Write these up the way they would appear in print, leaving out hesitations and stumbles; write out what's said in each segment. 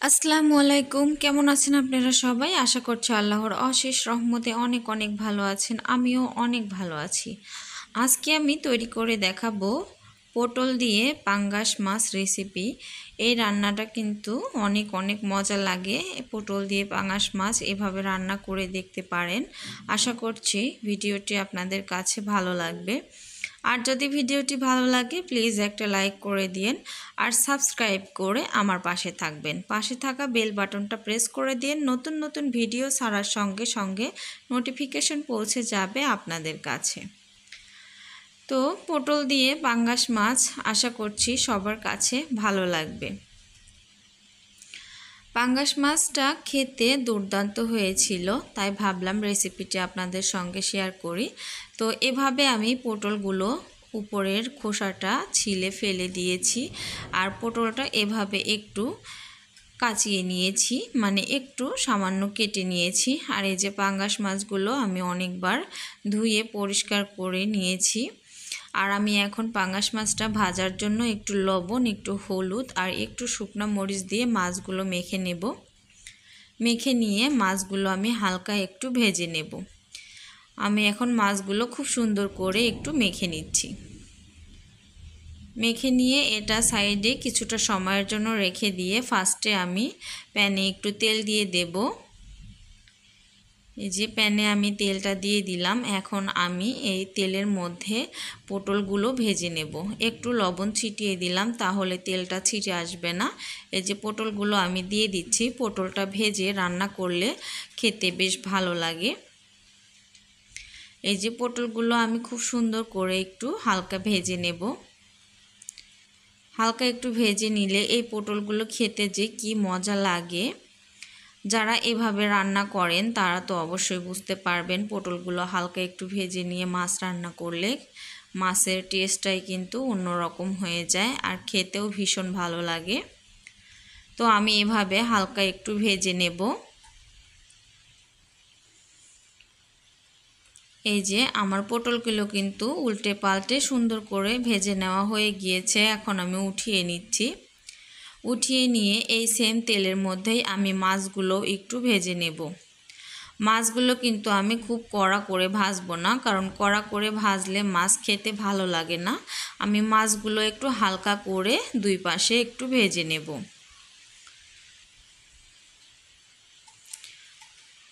আসসালামু আলাইকুম। কেমন আছেন আপনারা সবাই? আশা করছি আল্লাহর অশেষ রহমতে অনেক অনেক ভালো আছেন। আমিও অনেক ভালো আছি। আজকে আমি তৈরি করে দেখাবো পটল দিয়ে পাঙ্গাস মাছ রেসিপি। এই রান্নাটা কিন্তু অনেক অনেক মজা লাগে। পটল দিয়ে পাঙ্গাস মাছ এভাবে রান্না করে দেখতে পারেন। আশা করছি ভিডিওটি আপনাদের কাছে ভালো লাগবে। আর যদি ভিডিওটি ভালো লাগে প্লিজ একটা লাইক করে দিন আর সাবস্ক্রাইব করে আমার পাশে থাকবেন। পাশে থাকা বেল বাটনটা প্রেস করে দিন, নতুন নতুন ভিডিও ছাড়ার সঙ্গে সঙ্গে নোটিফিকেশন পৌঁছে যাবে আপনাদের কাছে। তো পটল দিয়ে পাঙ্গাস মাছ আশা করছি সবার কাছে ভালো লাগবে। পাঙ্গাস মাছটা খেতে দুর্দান্ত হয়েছিল, তাই ভাবলাম রেসিপিটি আপনাদের সঙ্গে শেয়ার করি। তো এভাবে আমি পটলগুলো উপরের খোসাটা ছিলে ফেলে দিয়েছি আর পটলটা এভাবে একটু কাচিয়ে নিয়েছি, মানে একটু সামান্য কেটে নিয়েছি। আর এই যে পাঙ্গাস মাছগুলো আমি অনেকবার ধুয়ে পরিষ্কার করে নিয়েছি। আর আমি এখন পাঙ্গাস মাছটা ভাজার জন্য একটু লবণ, একটু হলুদ আর একটু শুকনো মরিচ দিয়ে মাছগুলো মেখে নেব। মেখে নিয়ে মাছগুলো আমি হালকা একটু ভেজে নেব। আমি এখন মাছগুলো খুব সুন্দর করে একটু মেখে নিচ্ছি। মেখে নিয়ে এটা সাইডে কিছুটা সময়ের জন্য রেখে দিয়ে ফার্স্টে আমি প্যানে একটু তেল দিয়ে দেব। এই যে প্যানে আমি তেলটা দিয়ে দিলাম। এখন আমি এই তেলের মধ্যে পটলগুলো ভেজে নেব। একটু লবণ ছিটিয়ে দিলাম, তাহলে তেলটা ছিটে আসবে না। এই যে পটলগুলো আমি দিয়ে দিচ্ছি। পটলটা ভেজে রান্না করলে খেতে বেশ ভালো লাগে। এই যে পটলগুলো আমি খুব সুন্দর করে একটু হালকা ভেজে নেব। হালকা একটু ভেজে নিলে এই পটলগুলো খেতে যে কি মজা লাগে, যারা এভাবে রান্না করেন তারা তো অবশ্যই বুঝতে পারবেন। পটলগুলো হালকা একটু ভেজে নিয়ে মাছ রান্না করলে মাছের টেস্টটাই কিন্তু অন্যরকম হয়ে যায় আর খেতেও ভীষণ ভালো লাগে। তো আমি এভাবে হালকা একটু ভেজে নেব। এই যে আমার পটলগুলো কিন্তু উল্টে পাল্টে সুন্দর করে ভেজে নেওয়া হয়ে গিয়েছে। এখন আমি উঠিয়ে নিচ্ছি। উঠিয়ে নিয়ে এই সেম তেলের মধ্যেই আমি মাছগুলো একটু ভেজে নেব। মাছগুলো কিন্তু আমি খুব কড়া করে ভাজবো না, কারণ কড়া করে ভাজলে মাছ খেতে ভালো লাগে না। আমি মাছগুলো একটু হালকা করে দুই পাশে একটু ভেজে নেব।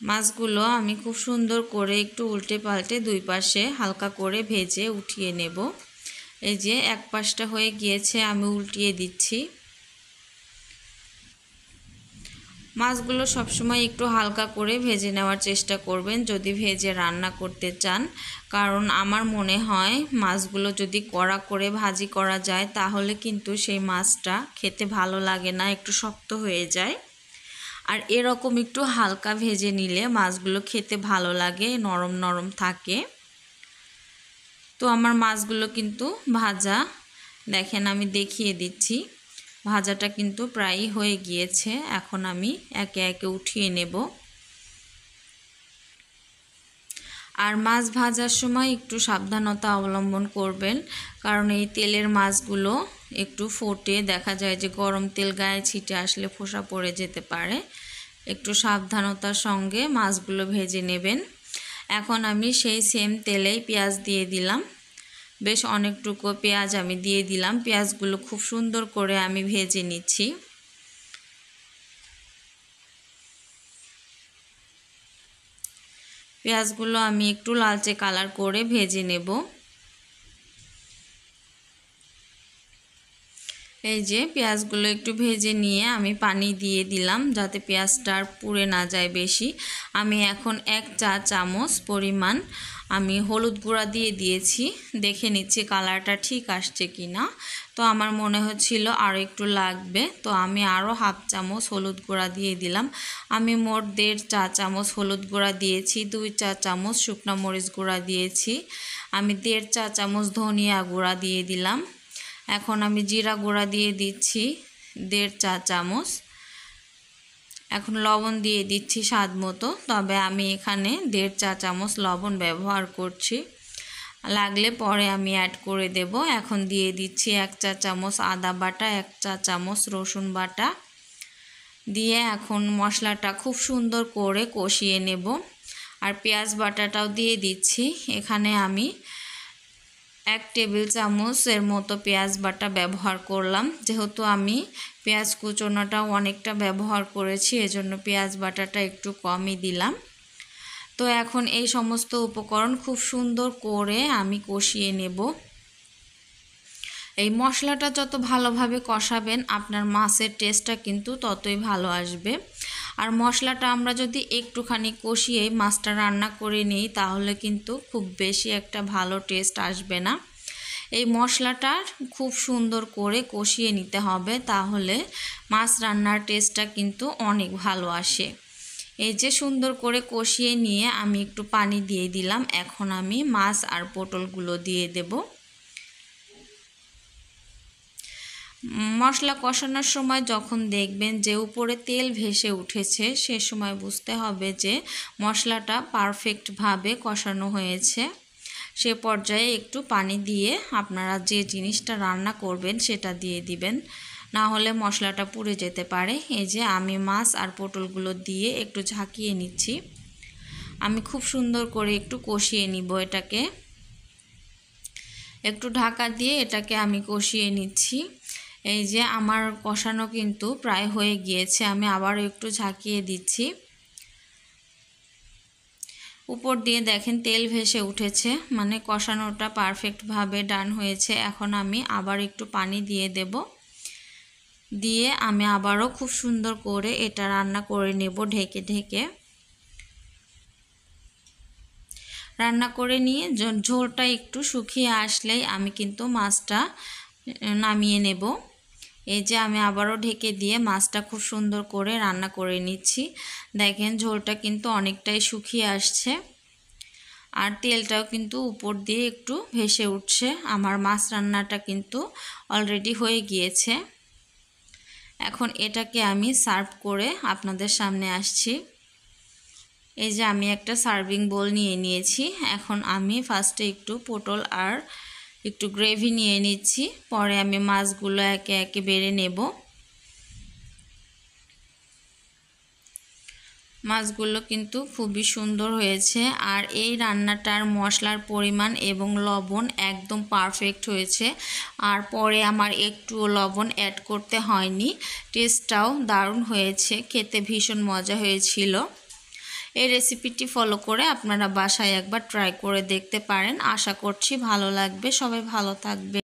মাছগুলো আমি খুব সুন্দর করে একটু উল্টে পাল্টে দুই পাশে হালকা করে ভেজে উঠিয়ে নেব। এই যে এক পাশটা হয়ে গিয়েছে, আমি উল্টিয়ে দিচ্ছি। মাছগুলো সবসময় একটু হালকা করে ভেজে নেওয়ার চেষ্টা করবেন যদি ভেজে রান্না করতে চান, কারণ আমার মনে হয় মাছগুলো যদি কড়া করে ভাজি করা যায় তাহলে কিন্তু সেই মাছটা খেতে ভালো লাগে না, একটু শক্ত হয়ে যায়। আর এরকম একটু হালকা ভেজে নিলে মাছগুলো খেতে ভালো লাগে, নরম নরম থাকে। তো আমার মাছগুলো কিন্তু ভাজা, দেখেন আমি দেখিয়ে দিচ্ছি, ভাজাটা কিন্তু প্রায় হয়ে গিয়েছে। এখন আমি একে একে উঠিয়ে নেব। আর মাছ ভাজার সময় একটু সাবধানতা অবলম্বন করবেন, কারণ এই তেলের মাছগুলো একটু ফোটে, দেখা যায় যে গরম তেল গায়ে ছিটে আসলে ফোসা পড়ে যেতে পারে। একটু সাবধানতার সঙ্গে মাছগুলো ভেজে নেবেন। এখন আমি সেই সেম তেলেই পেঁয়াজ দিয়ে দিলাম। বেশ অনেকটুকু পেঁয়াজ আমি দিয়ে দিলাম। পেঁয়াজগুলো খুব সুন্দর করে আমি ভেজে নিচ্ছি। পেঁয়াজগুলো আমি একটু লালচে কালার করে ভেজে নেব। এই যে পেঁয়াজগুলো একটু ভেজে নিয়ে আমি পানি দিয়ে দিলাম যাতে পেঁয়াজটা আর পুড়ে না যায় বেশি। আমি এখন 1 চা চামচ পরিমাণ আমি হলুদ গুঁড়া দিয়ে দিয়েছি। দেখে নিচ্ছি কালারটা ঠিক আসছে কি না। তো আমার মনে হচ্ছিল আরও একটু লাগবে, তো আমি আরও হাফ চামচ হলুদ গুঁড়া দিয়ে দিলাম। আমি মোট 1.5 চা চামচ হলুদ গুঁড়া দিয়েছি, 2 চা চামচ শুকনো মরিচ গুঁড়া দিয়েছি, আমি 1.5 চা চামচ ধনিয়া গুঁড়া দিয়ে দিলাম। এখন আমি জিরা গুঁড়া দিয়ে দিচ্ছি 1.5 চা চামচ। এখন লবণ দিয়ে দিচ্ছি স্বাদ মতো, তবে আমি এখানে 1.5 চা চামচ লবণ ব্যবহার করছি, লাগলে পরে আমি অ্যাড করে দেব। এখন দিয়ে দিচ্ছি 1 চা চামচ আদা বাটা, 1 চা চামচ রসুন বাটা, দিয়ে এখন মশলাটা খুব সুন্দর করে কষিয়ে নেব। আর পেঁয়াজ বাটাটাও দিয়ে দিচ্ছি। এখানে আমি 1 টেবিল চামচের মতো পেঁয়াজ বাটা ব্যবহার করলাম। যেহেতু আমি পেঁয়াজ কুচোনোটাও অনেকটা ব্যবহার করেছি, এজন্য পেঁয়াজ বাটাটা একটু কমই দিলাম। তো এখন এই সমস্ত উপকরণ খুব সুন্দর করে আমি কষিয়ে নেব। এই মশলাটা যত ভালোভাবে কষাবেন আপনার মাছের টেস্টটা কিন্তু ততই ভালো আসবে। আর মশলাটা আমরা যদি একটুখানি কষিয়ে মাছটা রান্না করে নিই তাহলে কিন্তু খুব বেশি একটা ভালো টেস্ট আসবে না। এই মশলাটা খুব সুন্দর করে কষিয়ে নিতে হবে, তাহলে মাছ রান্নার টেস্টটা কিন্তু অনেক ভালো আসে। এই যে সুন্দর করে কষিয়ে নিয়ে আমি একটু পানি দিয়ে দিলাম। এখন আমি মাছ আর পটলগুলো দিয়ে দেব। মশলা কষানোর সময় যখন দেখবেন যে উপরে তেল ভেসে উঠেছে, সে সময় বুঝতে হবে যে মশলাটা পারফেক্টভাবে কষানো হয়েছে। সে পর্যায়ে একটু পানি দিয়ে আপনারা যে জিনিসটা রান্না করবেন সেটা দিয়ে দিবেন, না হলে মশলাটা পুড়ে যেতে পারে। এই যে আমি মাছ আর পটলগুলো দিয়ে একটু ঝাঁকিয়ে নিচ্ছি। আমি খুব সুন্দর করে একটু কষিয়ে নিব এটাকে। একটু ঢাকা দিয়ে এটাকে আমি কষিয়ে নিচ্ছি। এই যে আমার কষানো কিন্তু প্রায় হয়ে গিয়েছে, আমি আবারও একটু ঝাঁকিয়ে দিচ্ছি। উপর দিয়ে দেখেন তেল ভেসে উঠেছে, মানে কষানোটা পারফেক্টভাবে ডান হয়েছে। এখন আমি আবার একটু পানি দিয়ে দেব। দিয়ে আমি আবারও খুব সুন্দর করে এটা রান্না করে নেব ঢেকে ঢেকে। রান্না করে নিয়ে ঝোলটা একটু শুকিয়ে আসলেই আমি কিন্তু মাছটা নামিয়ে নেব। এই যে আমি আবারও ঢেকে দিয়ে মাছটা খুব সুন্দর করে রান্না করে নিচ্ছি। দেখেন ঝোলটা কিন্তু অনেকটাই শুকিয়ে আসছে আর তেলটাও কিন্তু উপর দিয়ে একটু ভেসে উঠছে। আমার মাছ রান্নাটা কিন্তু অলরেডি হয়ে গিয়েছে। এখন এটাকে আমি সার্ভ করে আপনাদের সামনে আসছি। এই যে আমি একটা সার্ভিং বোল নিয়ে নিয়েছি। এখন আমি ফার্স্টে একটু পটল আর একটু গ্রেভি নিয়ে নিচ্ছি, পরে আমি মাছগুলো একে একে বেড়ে নেব। মাছগুলো কিন্তু খুবই সুন্দর হয়েছে। আর এই রান্নাটার মশলার পরিমাণ এবং লবণ একদম পারফেক্ট হয়েছে। আর পরে আমার একটুও লবণ অ্যাড করতে হয়নি। টেস্টটাও দারুণ হয়েছে, খেতে ভীষণ মজা হয়েছিল। এই রেসিপিটি ফলো করে আপনারা বাসায় একবার ট্রাই করে দেখতে পারেন। আশা করছি ভালো লাগবে। সবাই ভালো থাকবে।